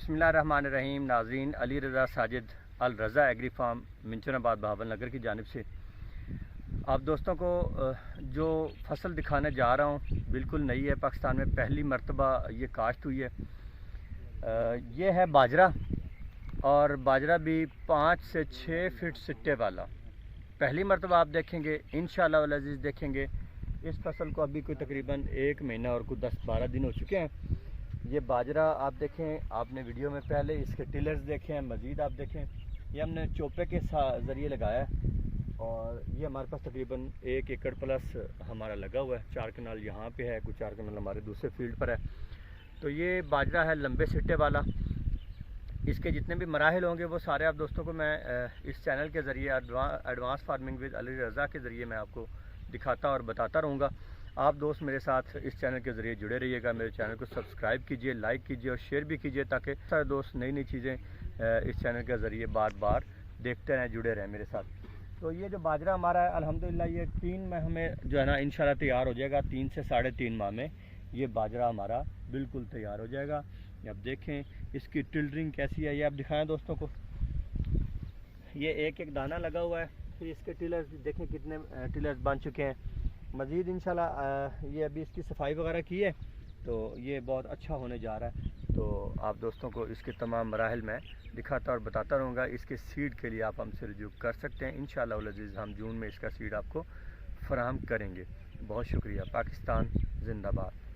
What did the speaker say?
बिस्मिल्लाहिर्रहमानिर्रहीम। नाज़रीन, अली रज़ा साजिद अल रज़ा agree farm Minchinabad Bahawalnagar की जानिब से आप दोस्तों को जो फसल दिखाने जा रहा हूँ बिल्कुल नई है। पाकिस्तान में पहली मरतबा ये काश्त हुई है। ये है बाजरा, और बाजरा भी 5 से 6 फीट सिट्टे वाला पहली मरतबा आप देखेंगे। इंशाअल्लाह वल अज़ीज़ देखेंगे इस फसल को अभी कोई तकरीबन 1 महीना और कुछ 10-12 दिन हो चुके हैं। ये बाजरा आप देखें, आपने वीडियो में पहले इसके टिलर्स देखे हैं। मज़ीद आप देखें, ये हमने चोपे के ज़रिए लगाया है और ये हमारे पास तकरीबन 1 एकड़ प्लस हमारा लगा हुआ है। 4 कनाल यहाँ पे है, कुछ 4 कनाल हमारे दूसरे फील्ड पर है। तो ये बाजरा है लंबे सिट्टे वाला। इसके जितने भी मराहिल होंगे वो सारे आप दोस्तों को मैं इस चैनल के ज़रिए advance farming with Ali Raza के ज़रिए मैं आपको दिखाता और बताता रहूँगा। आप दोस्त मेरे साथ इस चैनल के ज़रिए जुड़े रहिएगा। मेरे चैनल को सब्सक्राइब कीजिए, लाइक कीजिए और शेयर भी कीजिए, ताकि सारे दोस्त नई नई चीज़ें इस चैनल के ज़रिए बार बार देखते रहें, जुड़े रहें मेरे साथ। तो ये जो बाजरा हमारा है अल्हम्दुलिल्लाह, ये 3 माह में जो है ना इंशाल्लाह तैयार हो जाएगा। 3 से 3.5 माह में ये बाजरा हमारा बिल्कुल तैयार हो जाएगा। अब देखें इसकी टिल्डरिंग कैसी है, ये आप दिखाएं दोस्तों को। ये एक एक दाना लगा हुआ है। फिर इसके टिलर्स देखें कितने टिलर्स बन चुके हैं। मज़ीद इंशाल्लाह ये अभी इसकी सफाई वगैरह की है तो ये बहुत अच्छा होने जा रहा है। तो आप दोस्तों को इसके तमाम मराहिल में दिखाता और बताता रहूँगा। इसके सीड के लिए आप हमसे रजू कर सकते हैं। इंशाअल्लाह वल अज़ीज़ हम जून में इसका सीड आपको फराहम करेंगे। बहुत शुक्रिया। पाकिस्तान जिंदाबाद।